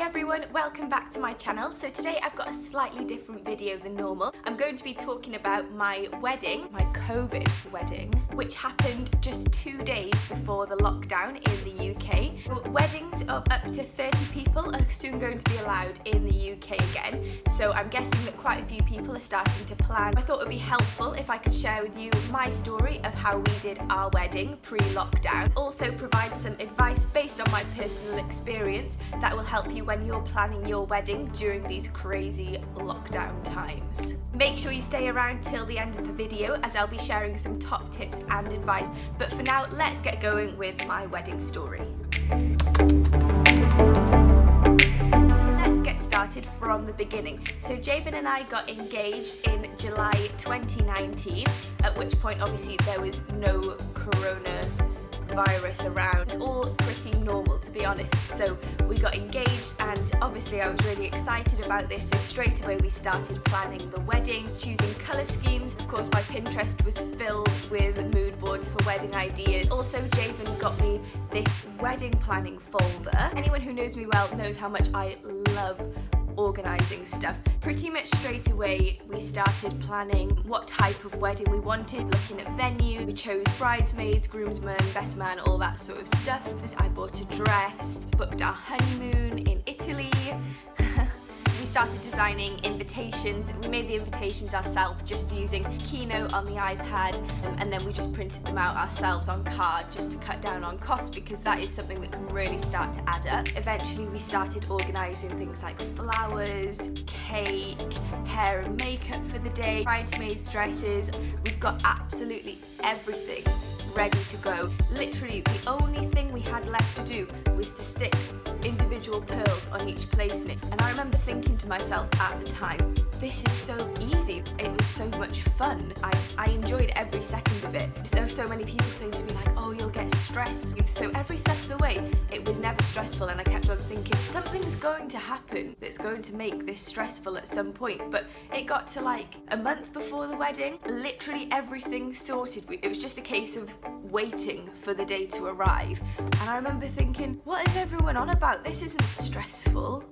everyone, welcome back to my channel. So today I've got a slightly different video than normal. I'm going to be talking about my wedding, my COVID wedding, which happened just 2 days before the lockdown in the UK. Weddings of up to 30 people are soon going to be allowed in the UK again, so I'm guessing that quite a few people are starting to plan. I thought it would be helpful if I could share with you my story of how we did our wedding pre-lockdown. Also provide some advice based on my personal experience that will help you when you're planning your wedding during these crazy lockdown times. Make sure you stay around till the end of the video as I'll be sharing some top tips and advice, but for now let's get going with my wedding story. Let's get started from the beginning. So Javen and I got engaged in July 2019, at which point obviously there was no coronavirus around. It's all pretty normal, to be honest. So we got engaged and obviously I was really excited about this, so straight away we started planning the wedding, choosing colour schemes. Of course my Pinterest was filled with mood boards for wedding ideas. Also Javen got me this wedding planning folder. Anyone who knows me well knows how much I love organising stuff. Pretty much straight away we started planning what type of wedding we wanted, looking at venue. We chose bridesmaids, groomsmen, best man, all that sort of stuff. I bought a dress, booked our honeymoon in Italy. We started designing invitations. We made the invitations ourselves just using Keynote on the iPad, and then we just printed them out ourselves on card just to cut down on cost, because that is something that can really start to add up. Eventually we started organising things like flowers, cake, hair and makeup for the day, bridesmaids' dresses. We've got absolutely everything ready to go. Literally the only thing we had left to do was to stick individual pearls on each placement, and I remember thinking to myself at the time, this is so easy. It was so much fun. I enjoyed every second of it. There were so many people saying to me like, oh, you'll get stressed. So every step of the way it was never stressful, and I kept on thinking something's going to happen that's going to make this stressful at some point. But it got to like a month before the wedding, literally everything sorted. It was just a case of waiting for the day to arrive, and I remember thinking, what is everyone on about? This isn't stressful.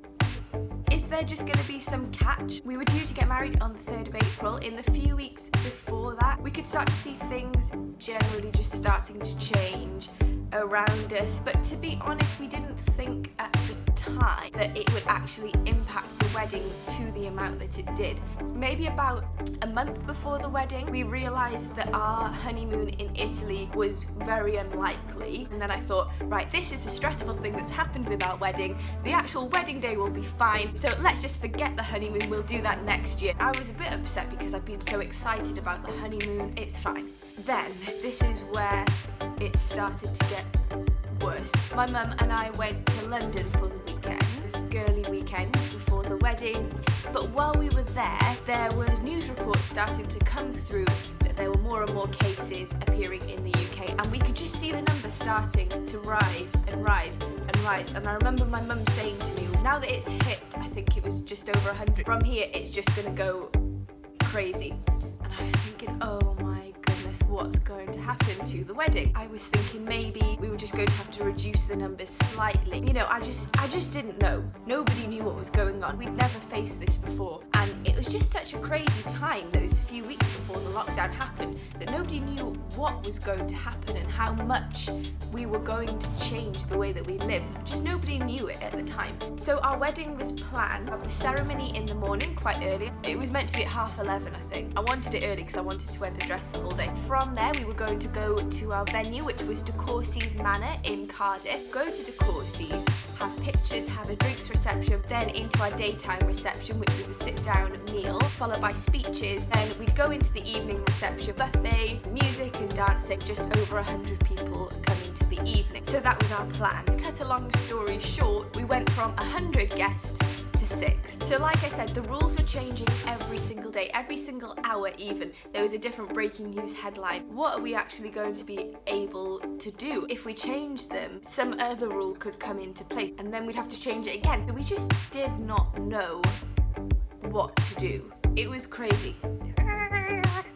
Is there just going to be some catch? We were due to get married on the 3rd of April. In the few weeks before that, we could start to see things generally just starting to change around us. But to be honest, we didn't think at the time that it would actually impact the wedding to the amount that it did. Maybe about a month before the wedding, we realised that our honeymoon in Italy was very unlikely. And then I thought, right, this is a stressful thing that's happened with our wedding. The actual wedding day will be fine, so let's just forget the honeymoon. We'll do that next year. I was a bit upset because I've been so excited about the honeymoon. It's fine. Then, this is where it started to get worse. My mum and I went to London for the weekend, girly weekend before the wedding, but while we were there were news reports starting to come through that there were more and more cases appearing in the UK, and we could just see the numbers starting to rise and rise and rise. And I remember my mum saying to me, now that it's hit, I think it was just over 100, from here it's just gonna go crazy. And I was thinking, oh my goodness, what's going to happen to the wedding? I was thinking maybe we were just going to have to reduce the numbers slightly. You know, I just didn't know. Nobody knew what was going on. We'd never faced this before. And it was just such a crazy time, those few weeks before the lockdown happened, that nobody knew what was going to happen and how much we were going to change the way that we lived. Just nobody knew it at the time. So our wedding was planned, the ceremony in the morning, quite early. It was meant to be at 11:30, I think. I wanted it early because I wanted to wear the dress the whole day. From there we were going to go to our venue, which was De Courcy's Manor in Cardiff. Go to De Courcy's, have pictures, have a drinks reception, then into our daytime reception, which was a sit-down meal, followed by speeches. Then we'd go into the evening reception, buffet, music and dancing, just over 100 people coming to the evening. So that was our plan. To cut a long story short, we went from 100 guests to 6. So like I said, the rules were changing every single day, every single hour even. There was a different breaking news headline. What are we actually going to be able to do? If we change them, some other rule could come into place and then we'd have to change it again. So we just did not know what to do. It was crazy.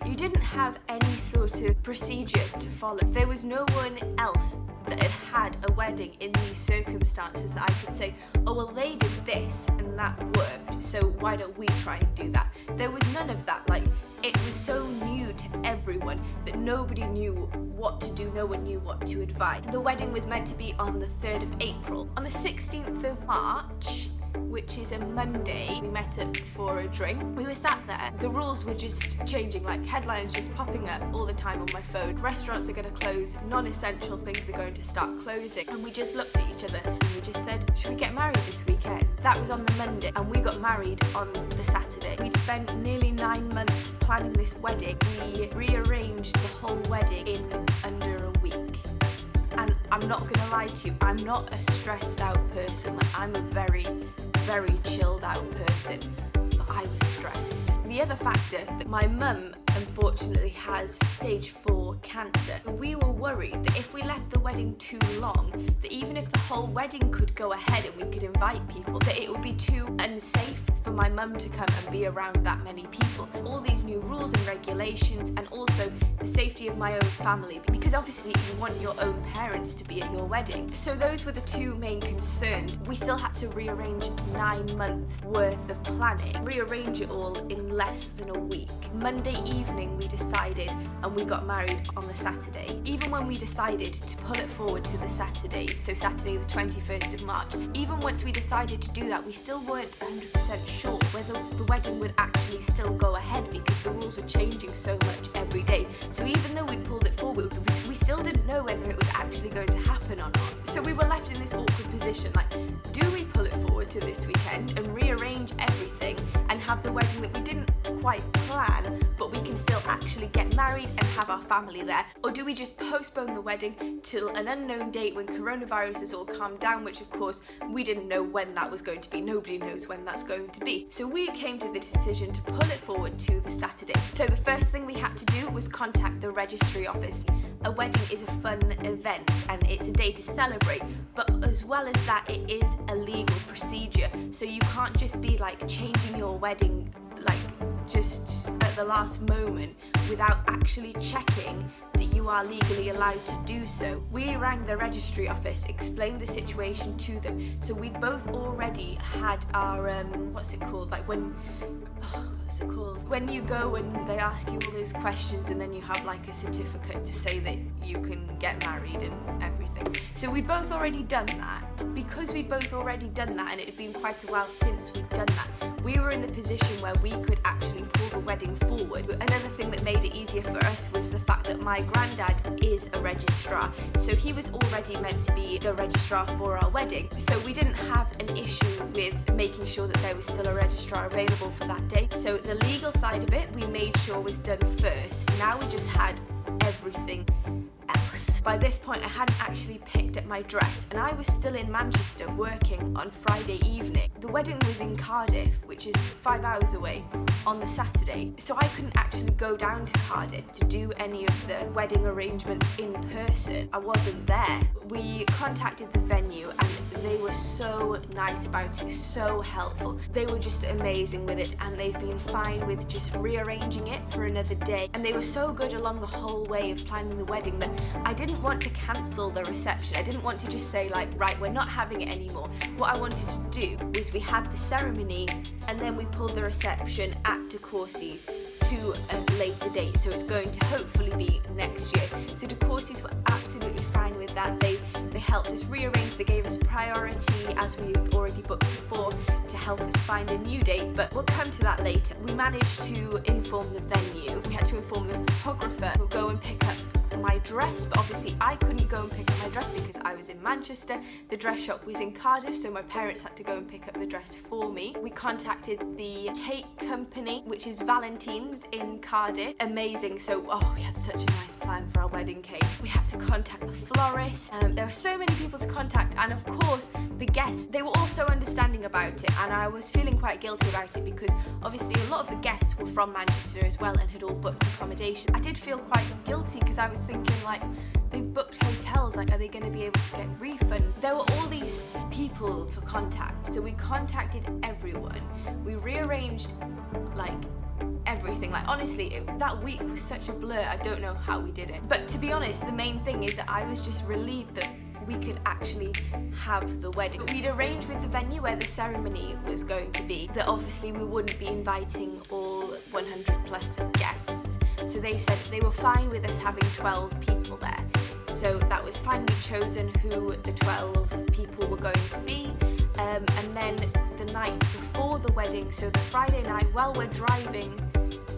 You didn't have any sort of procedure to follow. There was no one else that had had a wedding wedding in these circumstances that I could say, oh well, they did this and that worked, so why don't we try and do that? There was none of that. Like, it was so new to everyone that nobody knew what to do, no one knew what to advise. The wedding was meant to be on the 3rd of April. On the 16th of March, which is a Monday, we met up for a drink. We were sat there, the rules were just changing, like headlines just popping up all the time on my phone. Restaurants are going to close, non-essential things are going to start closing. And we just looked at each other and we just said, should we get married this weekend? That was on the Monday and we got married on the Saturday. We'd spent nearly 9 months planning this wedding. We rearranged the whole wedding in under a week. And I'm not gonna lie to you, I'm not a stressed out person. Like, I'm a very, very chilled out person, but I was stressed. The other factor, that my mum unfortunately has stage 4 cancer. We were worried that if we left the wedding too long, that even if the whole wedding could go ahead and we could invite people, that it would be too unsafe for my mum to come and be around that many people. All these new rules and regulations, and also the safety of my own family, because obviously you want your own parents to be at your wedding. So those were the two main concerns. We still had to rearrange 9 months worth of planning, rearrange it all in less than a week. Monday evening we decided, and we got married on the Saturday. Even when we decided to pull it forward to the Saturday, so Saturday the 21st of March, even once we decided to do that, we still weren't 100% sure whether the wedding would actually still go ahead, because the rules were changing so much every day. So even though we'd pulled it forward, we still didn't know whether it was actually going to happen or not. So we were left in this awkward position, like, do we pull it forward to this weekend and rearrange everything and have the wedding that we didn't quite plan, but we can still actually get married and have our family there? Or do we just postpone the wedding till an unknown date when coronavirus has all calmed down, which of course we didn't know when that was going to be. Nobody knows when that's going to be. So we came to the decision to pull it forward to the Saturday. So the first thing we had to do was contact the registry office. A wedding is a fun event and it's a day to celebrate, but as well as that, it is a legal procedure. So you can't just be like changing your wedding like just at the last moment without actually checking that you are legally allowed to do so. We rang the registry office, explained the situation to them. So we'd both already had our what's it called, like when when you go and they ask you all those questions and then you have like a certificate to say that you can get married and everything. So we'd both already done that. Because we'd both already done that and it had been quite a while since we'd done that, we were in the position where we could actually pull the wedding forward. Another thing that made it easier for us was the fact that my granddad is a registrar, so he was already meant to be the registrar for our wedding. So we didn't have an issue with making sure that there was still a registrar available for that day. So the legal side of it we made sure was done first. Now we just had everything else. By this point I hadn't actually picked up my dress and I was still in Manchester working on Friday evening. The wedding was in Cardiff, which is 5 hours away, on the Saturday, so I couldn't actually go down to Cardiff to do any of the wedding arrangements in person. I wasn't there. We contacted the venue and they were so nice about it, so helpful. They were just amazing with it, and they've been fine with just rearranging it for another day. And they were so good along the whole way of planning the wedding that I didn't want to cancel the reception. I didn't want to just say like, right, we're not having it anymore. What I wanted to do was we had the ceremony and then we pulled the reception at De Courcy's to a later date. So it's going to hopefully be next year. So De Courcy's were absolutely fine with that. They helped us rearrange. They gave us priority as we had already booked before to help us find a new date, but we'll come to that later. We managed to inform the venue. We had to inform the photographer who'll go and pick up my dress, but obviously I couldn't go and pick up my dress because I was in Manchester. The dress shop was in Cardiff, so my parents had to go and pick up the dress for me. We contacted the cake company, which is Valentine's in Cardiff. Amazing. So we had such a nice plan for our wedding cake. We had to contact the florist. There were so many people to contact, and of course the guests, they were also understanding about it, and I was feeling quite guilty about it because obviously a lot of the guests were from Manchester as well and had all booked accommodation. I did feel quite guilty because I was thinking like, they've booked hotels, like are they going to be able to get refund? There were all these people to contact, so we contacted everyone. We rearranged like everything. Like honestly, that week was such a blur. I don't know how we did it, but to be honest, the main thing is that I was just relieved that we could actually have the wedding. But we'd arranged with the venue where the ceremony was going to be that obviously we wouldn't be inviting all 100 plus guests. So they said they were fine with us having 12 people there. So that was fine. We'd chosen who the 12 people were going to be. And then the night before the wedding, so the Friday night, while we're driving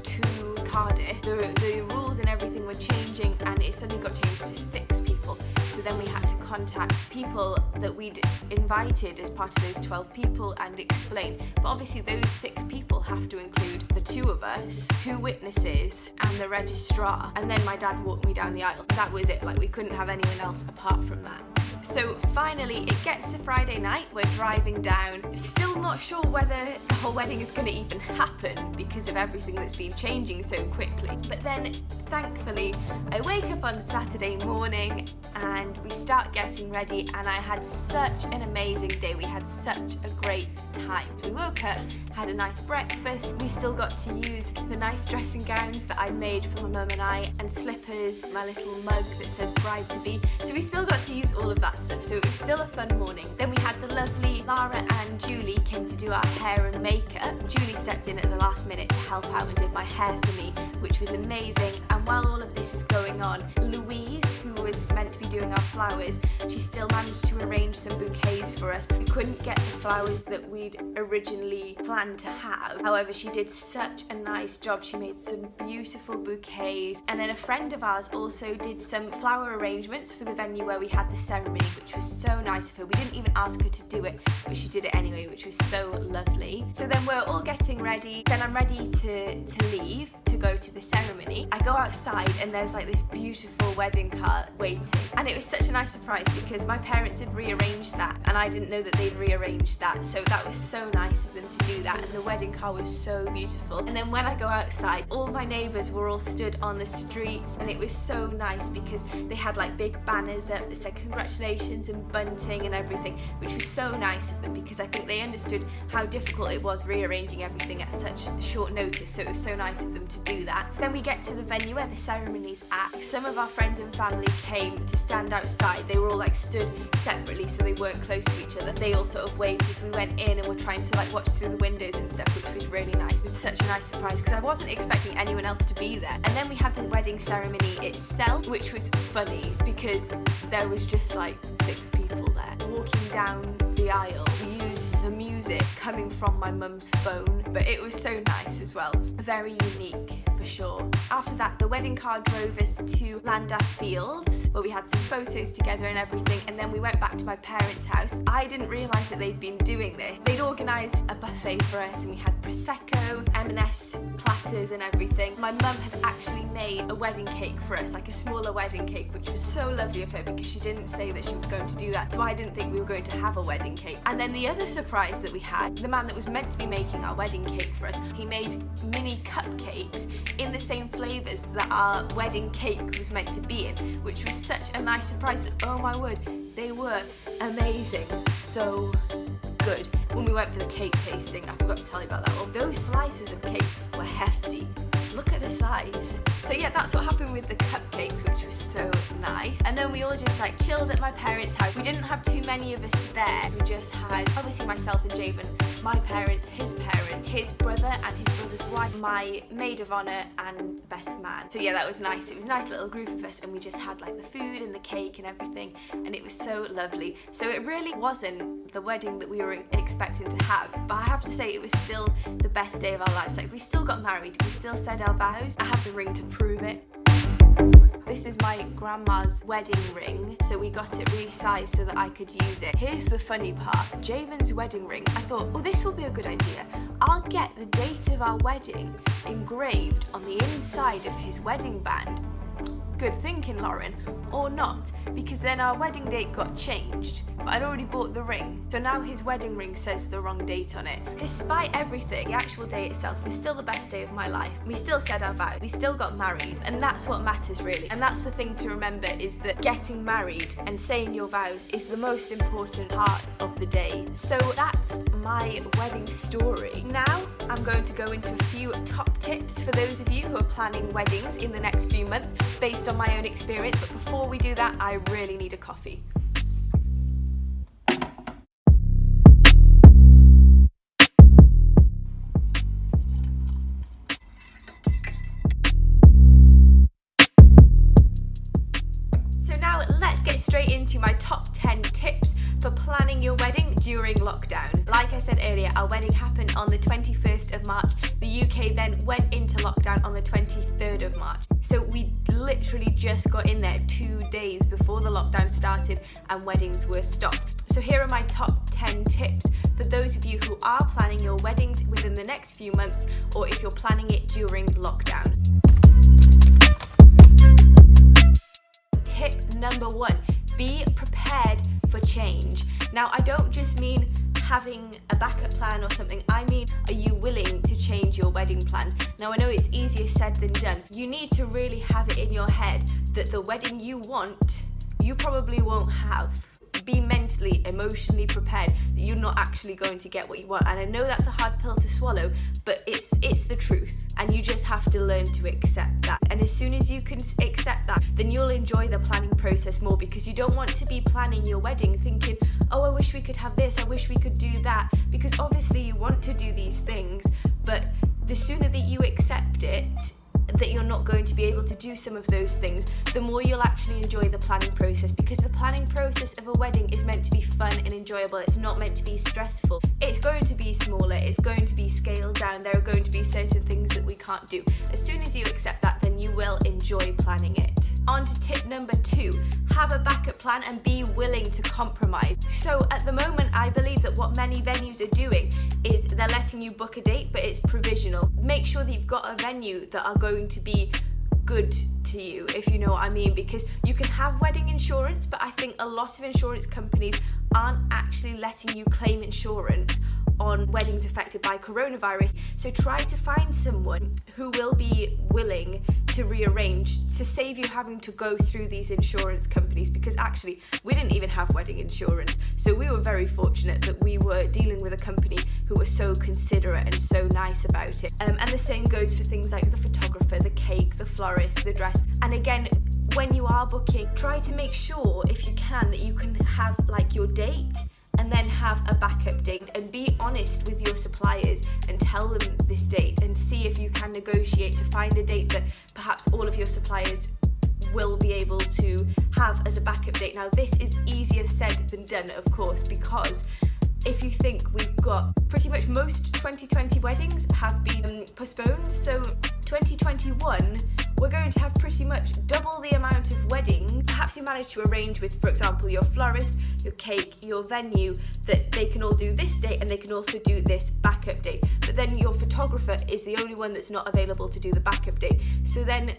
to Cardiff, the rules and everything were changing, and it suddenly got changed to 6 people. So then we had to contact people that we'd invited as part of those 12 people and explain. But obviously those 6 people have to include the 2 of us, 2 witnesses, and the registrar. And then my dad walked me down the aisle. That was it, like we couldn't have anyone else apart from that. So finally it gets to Friday night, we're driving down, still not sure whether the whole wedding is going to even happen because of everything that's been changing so quickly. But then thankfully I wake up on Saturday morning and we start getting ready, and I had such an amazing day. We had such a great time. So we woke up, had a nice breakfast, we still got to use the nice dressing gowns that I made for my mum and I, and slippers, my little mug that says bride to be. So we still got to use all of that stuff, so it was still a fun morning. Then we had the lovely Lara and Julie came to do our hair and makeup. Julie stepped in at the last minute to help out and did my hair for me, which was amazing. And while all of this is going on, Louise, who was meant to be doing our flowers, she still managed to arrange some bouquets for us. We couldn't get the flowers that we'd originally planned to have. However, she did such a nice job. She made some beautiful bouquets. And then a friend of ours also did some flower arrangements for the venue where we had the ceremony, which was so nice of her. We didn't even ask her to do it, but she did it anyway, which was so lovely. So then we're all getting ready. Then I'm ready to leave to go to the ceremony. I go outside and there's like this beautiful wedding car waiting. And it was such a nice surprise because my parents had rearranged that and I didn't know that they'd rearranged that. So that was so nice of them to do that, and the wedding car was so beautiful. And then when I go outside, all my neighbours were all stood on the streets, and it was so nice because they had like big banners up that said congratulations and bunting and everything, which was so nice of them because I think they understood how difficult it was rearranging everything at such short notice. So it was so nice of them to do that. Then we get to the venue where the ceremony's at. Some of our friends and family came to stand outside. They were all like stood separately so they weren't close to each other. They all sort of waved as we went in and were trying to like watch through the windows and stuff, which was really nice. It was such a nice surprise because I wasn't expecting anyone else to be there. And then we had the wedding ceremony itself, which was funny because there was just like 6 people there. Walking down the aisle, we used the music coming from my mum's phone, but it was so nice as well. Very unique for sure. After that, the wedding car drove us to Llandaff Fields, where we had some photos together and everything, and then we went back to my parents' house. I didn't realise that they'd been doing this. They'd organised a buffet for us, and we had Prosecco, M&S platters and everything. My mum had actually made a wedding cake for us, like a smaller wedding cake, which was so lovely of her because she didn't say that she was going to do that, so I didn't think we were going to have a wedding cake. And then the other surprise that we had, the man that was meant to be making our wedding cake for us, he made mini cupcakes in the same flavours that our wedding cake was meant to be in, which was such a nice surprise. And oh my word, they were amazing. So good. When we went for the cake tasting, I forgot to tell you about that one. Those slices of cake were hefty. Look at the size. So yeah, that's what happened with the cupcakes, which was so nice. And then we all just like chilled at my parents' house. We didn't have too many of us there. We just had obviously myself and Javen, my parents, his parent, his brother and his brother's wife, my maid of honour and the best man. So yeah, that was nice. It was a nice little group of us, and we just had like the food and the cake and everything, and it was so lovely. So it really wasn't the wedding that we were expecting to have, but I have to say it was still the best day of our lives. Like, we still got married, we still said our vows. I have the ring to prove it. This is my grandma's wedding ring, so we got it resized so that I could use it. Here's the funny part. Javen's wedding ring, I thought, oh, this will be a good idea. I'll get the date of our wedding engraved on the inside of his wedding band. Good thinking, Lauren. Or not, because then our wedding date got changed, but I'd already bought the ring, so now his wedding ring says the wrong date on it. Despite everything, the actual day itself was still the best day of my life. We still said our vows, we still got married, and that's what matters really. And that's the thing to remember, is that getting married and saying your vows is the most important part of the day. So that's my wedding story. Now I'm going to go into a few top tips for those of you who are planning weddings in the next few months based on my own experience, but before we do that, I really need a coffee. top 10 tips for planning your wedding during lockdown. Like I said earlier, our wedding happened on the 21st of March. The UK then went into lockdown on the 23rd of March. So we literally just got in there 2 days before the lockdown started and weddings were stopped. So here are my top 10 tips for those of you who are planning your weddings within the next few months, or if you're planning it during lockdown. Tip number 1, be prepared for change. Now, I don't just mean having a backup plan or something. I mean, are you willing to change your wedding plans? Now, I know it's easier said than done. You need to really have it in your head that the wedding you want, you probably won't have. Be mentally, emotionally prepared that you're not actually going to get what you want. And I know that's a hard pill to swallow, but it's the truth. And you just have to learn to accept that. And as soon as you can accept that, then you'll enjoy the planning process more, because you don't want to be planning your wedding thinking, oh, I wish we could have this, I wish we could do that. Because obviously you want to do these things, but the sooner that you accept it, that you're not going to be able to do some of those things, the more you'll actually enjoy the planning process, because the planning process of a wedding is meant to be fun and enjoyable. It's not meant to be stressful. It's going to be smaller, it's going to be scaled down, there are going to be certain things that we can't do. As soon as you accept that, then you will enjoy planning it. On to tip number 2, have a backup plan and be willing to compromise. So at the moment, I believe that what many venues are doing is they're letting you book a date, but it's provisional. Make sure that you've got a venue that are going to be good to you, if you know what I mean, because you can have wedding insurance, but I think a lot of insurance companies aren't actually letting you claim insurance on weddings affected by coronavirus. So try to find someone who will be willing to rearrange to save you having to go through these insurance companies, because actually we didn't even have wedding insurance. So we were very fortunate that we were dealing with a company who was so considerate and so nice about it. And the same goes for things like the photographer, the cake, the florist, the dress. And again, when you are booking, try to make sure, if you can, that you can have like your date and then have a backup date, and be honest with your suppliers and tell them this date, and see if you can negotiate to find a date that perhaps all of your suppliers will be able to have as a backup date. Now, this is easier said than done, of course, because if you think, we've got pretty much most 2020 weddings have been postponed, so 2021 we're going to have pretty much double the amount of weddings. Perhaps you manage to arrange with, for example, your florist, your cake, your venue, that they can all do this date and they can also do this backup date. But then your photographer is the only one that's not available to do the backup date. So then,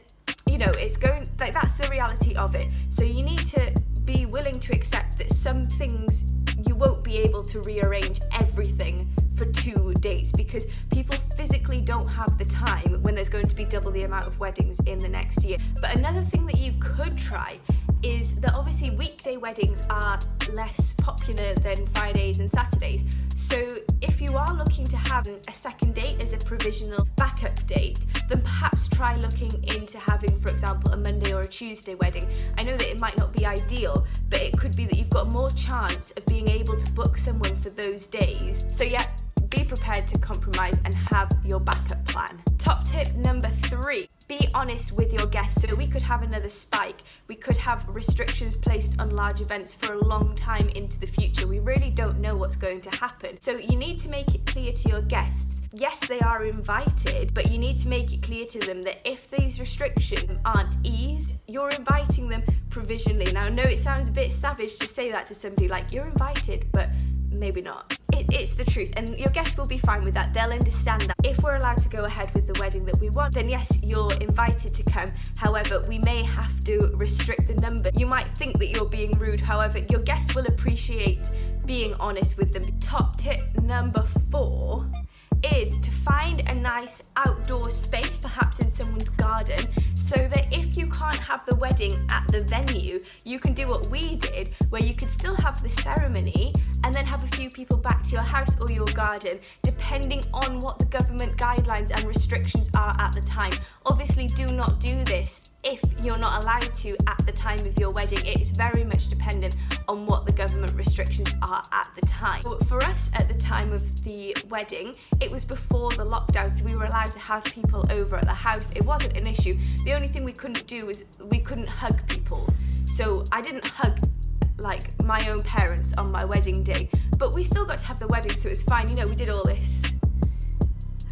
you know, it's going, like, that's the reality of it. So you need to be willing to accept that some things you won't be able to rearrange everything for 2 dates, because people physically don't have the time when there's going to be double the amount of weddings in the next year. But another thing that you could try is that obviously weekday weddings are less popular than Fridays and Saturdays. So if you are looking to have a second date as a provisional backup date, then perhaps try looking into having, for example, a Monday or a Tuesday wedding. I know that it might not be ideal, but it could be that you've got more chance of being able to book someone for those days. So yeah, be prepared to compromise and have your backup plan. Top tip number 3, be honest with your guests. So we could have another spike. We could have restrictions placed on large events for a long time into the future. We really don't know what's going to happen. So you need to make it clear to your guests, yes, they are invited, but you need to make it clear to them that if these restrictions aren't eased, you're inviting them provisionally. Now, I know it sounds a bit savage to say that to somebody, like, you're invited, but maybe not. It's the truth, and your guests will be fine with that. They'll understand that. If we're allowed to go ahead with the wedding that we want, then yes, you're invited to come. However, we may have to restrict the number. You might think that you're being rude, however, your guests will appreciate being honest with them. Top tip number 4 is to find a nice outdoor space, perhaps in someone's garden, so that if you can't have the wedding at the venue, you can do what we did, where you could still have the ceremony and then have a few people back to your house or your garden, depending on what the government guidelines and restrictions are at the time. Obviously, do not do this if you're not allowed to at the time of your wedding. It is very much dependent on what the government restrictions are at the time. But for us at the time of the wedding, it was before the lockdown, so we were allowed to have people over at the house. It wasn't an issue. The only thing we couldn't do was we couldn't hug people. So I didn't hug like my own parents on my wedding day, but we still got to have the wedding, so it was fine. You know, we did all this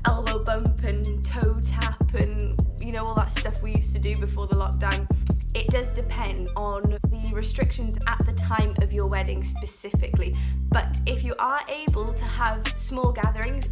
elbow bump and toe tap and, you know, all that stuff we used to do before the lockdown. It does depend on the restrictions at the time of your wedding specifically, but if you are able to have small gatherings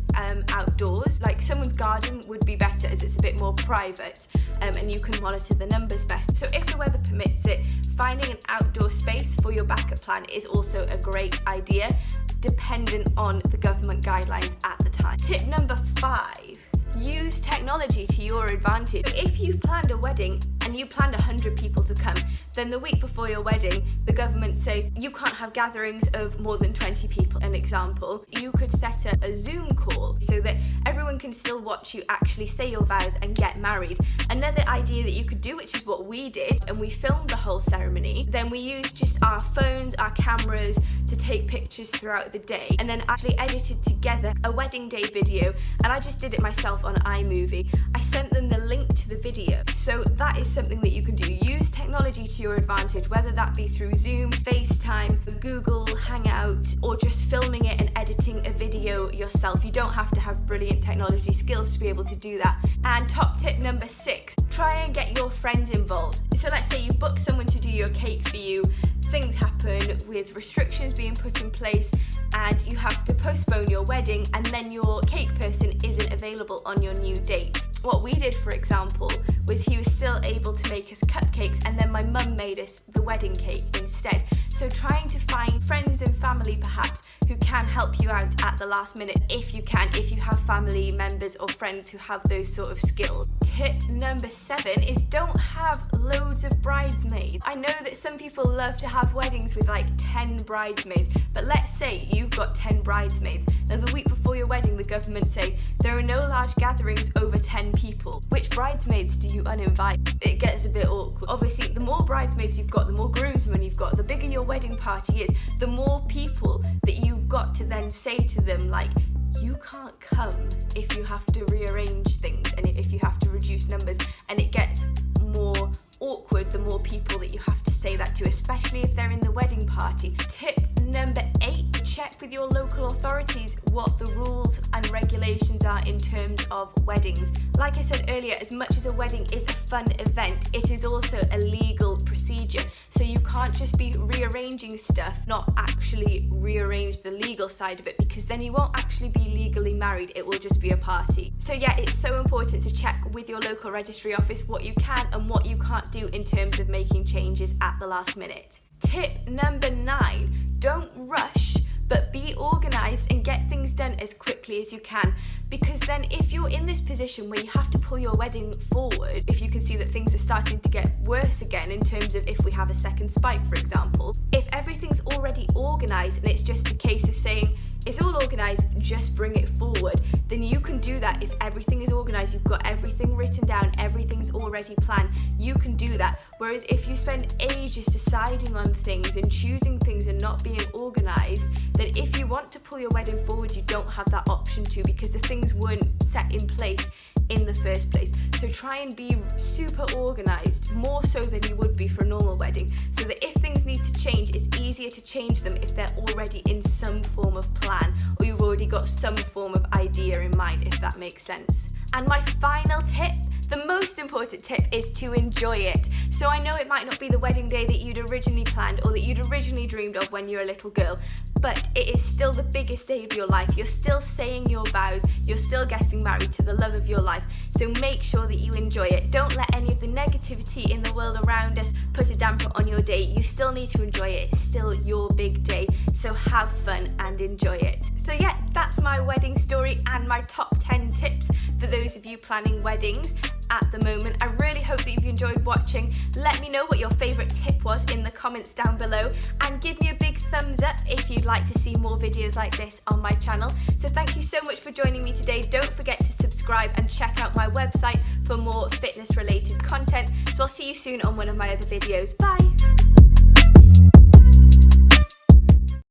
outdoors, like someone's garden would be better as it's a bit more private, and you can monitor the numbers better. So if the weather permits it, finding an outdoor space for your backup plan is also a great idea, dependent on the government guidelines at the time. Tip number 5. Use technology to your advantage. If you've planned a wedding and you planned 100 people to come, then the week before your wedding, the government say you can't have gatherings of more than 20 people. An example, you could set a Zoom call so that everyone can still watch you actually say your vows and get married. Another idea that you could do, which is what we did, and we filmed the whole ceremony, then we used just our phones, our cameras to take pictures throughout the day, and then actually edited together a wedding day video, and I just did it myself on iMovie. I sent them the link to the video. So that is something that you can do. Use technology to your advantage, whether that be through Zoom, FaceTime, Google Hangout, or just filming it and editing a video yourself. You don't have to have brilliant technology skills to be able to do that. And top tip number 6, try and get your friends involved. So let's say you book someone to do your cake for you, things happen with restrictions being put in place and you have to postpone your wedding, and then your cake person isn't available on your new date. What we did, for example, was he was still able to make us cupcakes, and then my mum made us the wedding cake instead. So trying to find friends and family perhaps who can help you out at the last minute, if you can, if you have family members or friends who have those sort of skills. Tip number 7 is don't have loads of bridesmaids. I know that some people love to have weddings with like 10 bridesmaids, but let's say you've got 10 bridesmaids. Now the week before your wedding, the government say there are no large gatherings over 10 people. Which bridesmaids do you uninvite? It gets a bit awkward. Obviously, the more bridesmaids you've got, the more groomsmen you've got, the bigger your wedding party is, the more people that you've got to then say to them, like, you can't come if you have to rearrange things and if you have to reduce numbers, and it gets more awkward the more people that you have to say that to, especially if they're in the wedding party. Tip number 8, check with your local authorities what the rules and regulations are in terms of weddings. Like I said earlier, as much as a wedding is a fun event, it is also a legal procedure. So you can't just be rearranging stuff, not actually rearrange the legal side of it, because then you won't actually be legally married, it will just be a party. So yeah, it's so important to check with your local registry office what you can and what you can't do in terms of making changes at the last minute. Tip number 9, don't rush, but be organised and get things done as quickly as you can, because then if you're in this position where you have to pull your wedding forward, if you can see that things are starting to get worse again in terms of if we have a second spike, for example, if everything's already organised and it's just a case of saying it's all organised, just bring it forward, then you can do that. If everything is organised, you've got everything written down, everything's already planned, you can do that. Whereas if you spend ages deciding on things and choosing things and not being organised, then if you want to pull your wedding forward, you don't have that option to, because the things weren't set in place in the first place. So try and be super organised, more so than you would be for a normal wedding, so that if things need to change, it's easier to change them if they're already in some form of plan, or you've already got some form of idea in mind, if that makes sense. And my final tip, the most important tip, is to enjoy it. So I know it might not be the wedding day that you'd originally planned or that you'd originally dreamed of when you were a little girl, but it is still the biggest day of your life. You're still saying your vows, you're still getting married to the love of your life, so make sure that you enjoy it. Don't let any of the negativity in the world around us put a damper on your day. You still need to enjoy it. It's still your big day, so have fun and enjoy it. So yeah, that's my wedding story and my top 10 tips for those of you planning weddings at the moment. I really hope that you've enjoyed watching. Let me know what your favourite tip was in the comments down below, and give me a big thumbs up if you'd like to see more videos like this on my channel. So thank you so much for joining me today. Don't forget to subscribe and check out my website for more fitness related content. So I'll see you soon on one of my other videos. Bye!